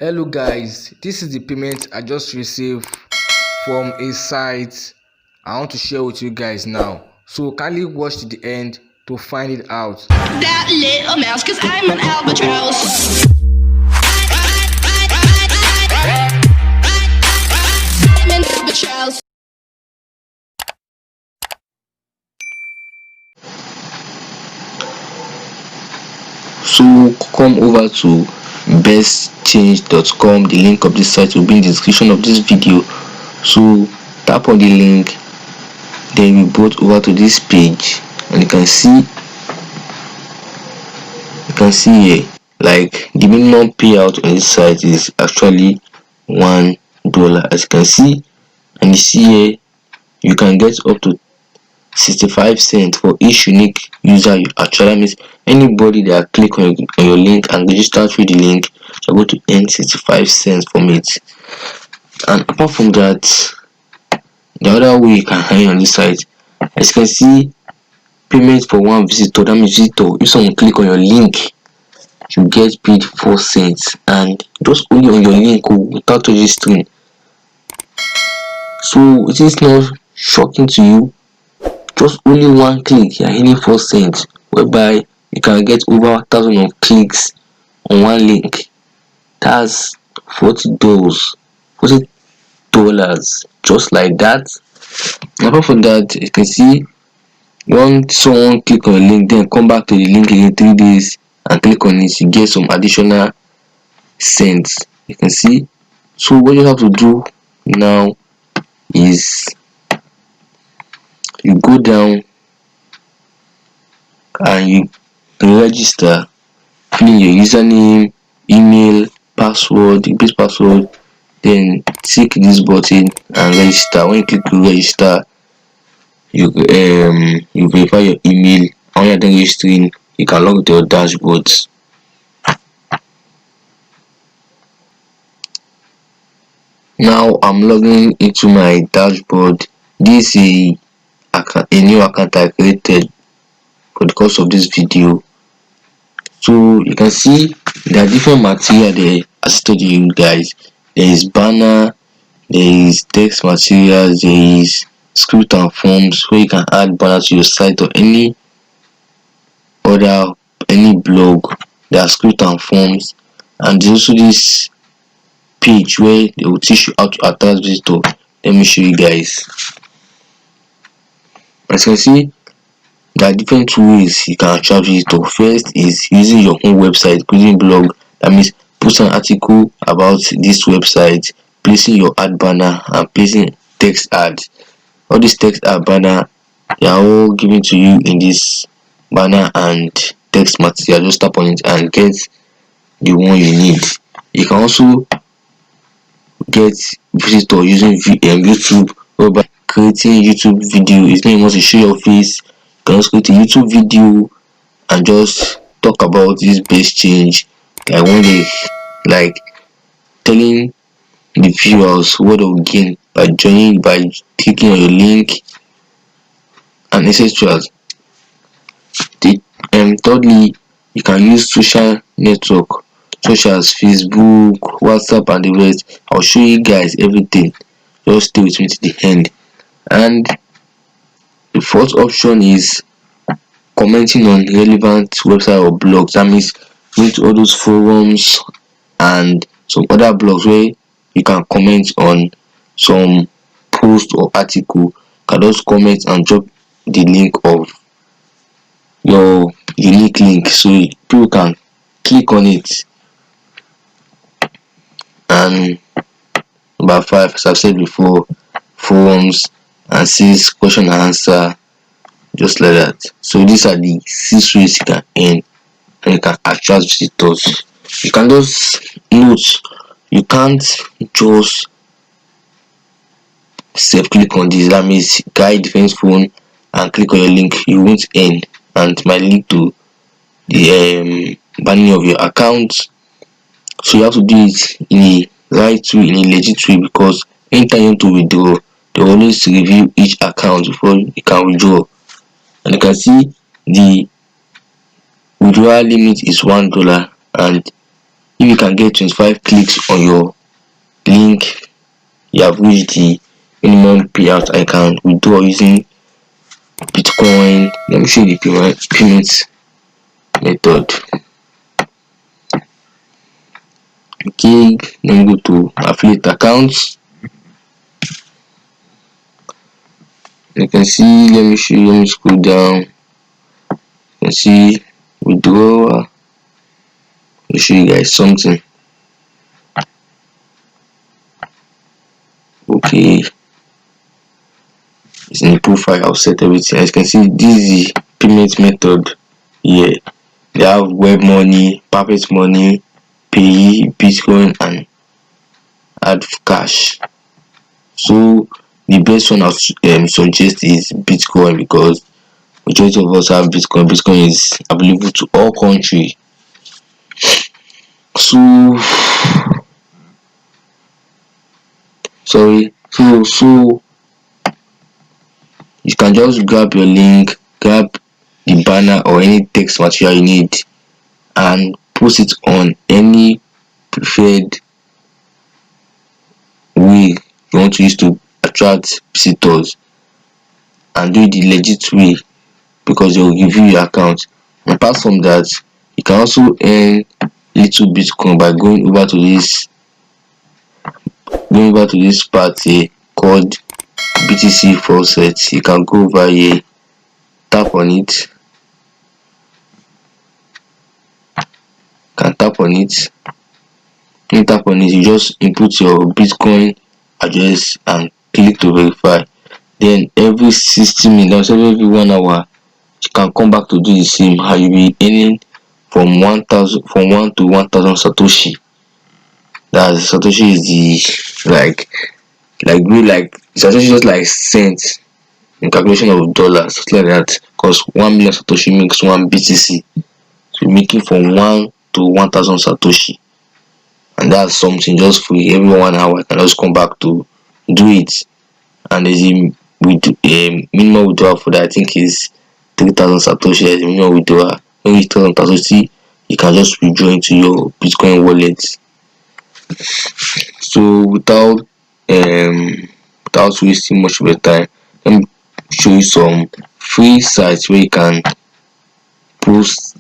Hello guys, this is the payment I just received from a site I want to share with you guys now. So kindly watch to the end to find it out. That little mouse, cause I'm an albatross. I'm an albatross. So come over to bestchange.com. The link of this site will be in the description of this video. So tap on the link, then we go over to this page, and you can see here, like, the minimum payout on this site is actually $1, as you can see. And you see here, you can get up to 65 cents for each unique user you actually means anybody that click on your link and register through the link, you're going to earn 65 cents from it. And apart from that, the other way you can earn on this site, as you can see, payment for one visitor. That means visitor, if someone click on your link, you get paid 4 cents, and just only on your link without registering. So it is not shocking to you. Just only one click, you're earning 4 cents, whereby you can get over 1,000 of clicks on one link. That's $40, $40 just like that. Apart from that, you can see, once someone click on a link, then come back to the link in 3 days and click on it, you get some additional cents. You can see. So what you have to do now is you go down and you register, fill in your username, email, password, you paste password, then click this button and register. When you click to register, you verify your email. When you're done registering, you can log to your dashboards. Now I'm logging into my dashboard. This is a new account I created for the course of this video. So you can see there are different material they assisted you guys. There is banner, there is text materials, there is script and forms where you can add banner to your site or any blog. There are script and forms, and there's also this page where they will teach you how to attract visitor. Let me show you guys. As you can see, there are different ways you can attract visitor. First is using your own website, creating blog. That means post an article about this website, placing your ad banner, and placing text ad. All these text ad banner, they are all given to you in this banner and text material. Just tap on it and get the one you need. You can also get visitor using YouTube, whereby creating YouTube video. It's not enough to show your face. You can also create a YouTube video and just talk about this best change, like when they like telling the viewers what they'll gain by joining, by clicking on your link, and etc. Thirdly, you can use social network such as Facebook, WhatsApp, and the rest. I'll show you guys everything. Just stay with me to the end. And the fourth option is commenting on relevant website or blogs. That means going to all those forums and some other blogs where you can comment on some post or article. You can just comment and drop the link of your unique link so people can click on it. And number 5, as I've said before, forums, and 6, question and answer, just like that. So these are the 6 ways you can earn and you can attract visitors. You can just note, you can't just self click on this. That means guide defense phone and click on your link, you won't earn, and it might lead to the banning of your account. So you have to do it in a right way, in a legit way, because anytime you want to withdraw, they always review each account before you can withdraw. And you can see the withdrawal limit is $1, and if you can get 25 clicks on your link, you have reached the minimum payout I can withdraw using Bitcoin. Let me show you the payment method. Okay, let me go to affiliate accounts. You can see, let me show you, let me scroll down. You can see withdrawal. Let me show you guys something. Okay, it's in the profile. I'll set everything. As you can see, this is the payment method here. They have web money, perfect money, pay, Bitcoin, and add cash. So the best one I suggest is Bitcoin, because majority of us have Bitcoin. Bitcoin is available to all countries. So you can just grab your link, grab the banner or any text material you need, and post it on any preferred way you want to use to attract visitors, and do it the legit way, because they will give you your account. Apart from that, you can also earn little Bitcoin by going over to this part here called BTC Faucet. You can go over here, tap on it, when you tap on it, you just input your Bitcoin address and click to verify. Then every 60 minutes, every 1 hour, you can come back to do the same, and you'll be earning from 1 to 1,000 Satoshi. That Satoshi is the like Satoshi just like cents in calculation of dollars, something like that. Because 1 million Satoshi makes 1 BTC. So you're making from 1 to 1,000 Satoshi. And that's something just free. Every 1 hour I can just come back to do it. And there's a minimum withdrawal for that. I think is 3,000 Satoshi as a minimum withdrawal. When you 3,000 Satoshi, you can just withdraw into your Bitcoin wallet. So without wasting much of your time, let me show you some free sites where you can post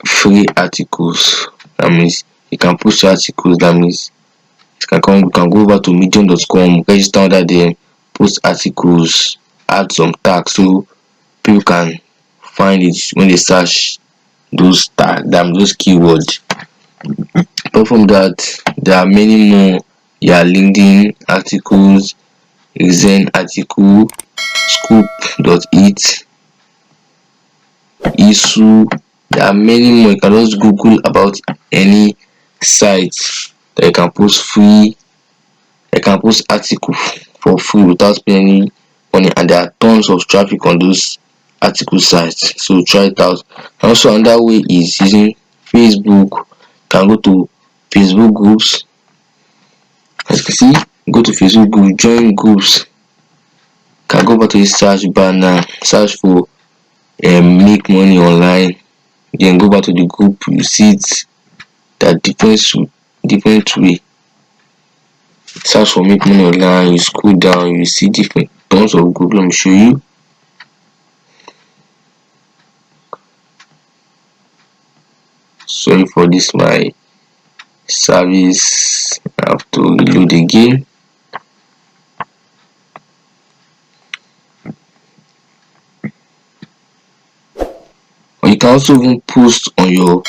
free articles. That means you can post articles. That means you can go over to medium.com, register under there, post articles, add some tags so people can find it when they search those tags, those keywords. Apart from that, there are many more. Yeah, LinkedIn articles, Zen article, Scoop.it, Issue. There are many more. You can just Google about any site that you can post free. You can post article for free without spending any money, and there are tons of traffic on those article sites. So try it out. And also another way is using Facebook. You can go to Facebook groups. As you can see, go to Facebook group, join groups. You can go back to the search banner, search for make money online. Then go back to the group. You see it that different way. Search for make money online. You scroll down, you see different tons of group. Let me show you. Sorry for this, my service. I have to reload again. Or you can also even post on your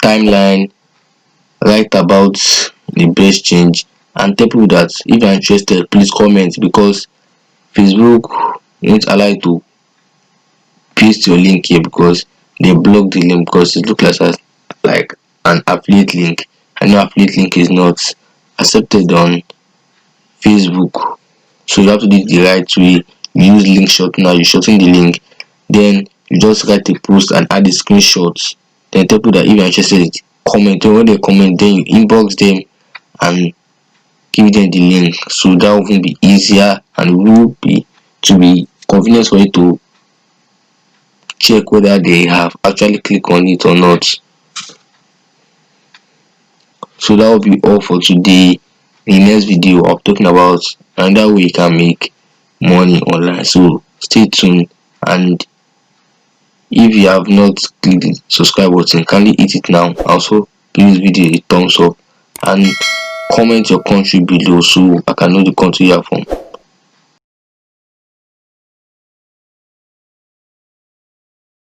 timeline, write about the best change, and tell people that if you're interested, please comment, because Facebook won't allow you to paste your link here because they block the link, because it looks like an affiliate link. I know affiliate link is not accepted on Facebook, so you have to do it the right way. You use link shortener, you shorten the link, then you just write a post and add the screenshots, then tell people that if you're interested, comment. When they comment, then you inbox them and give them the link. So that will be easier and will be convenient for you to check whether they have actually clicked on it or not. So that will be all for today. In the next video I'm talking about another way you can make money online, so stay tuned. And if you have not clicked the subscribe button, kindly hit it now. Also give this video a thumbs up and comment your country below so I can know the country you are from.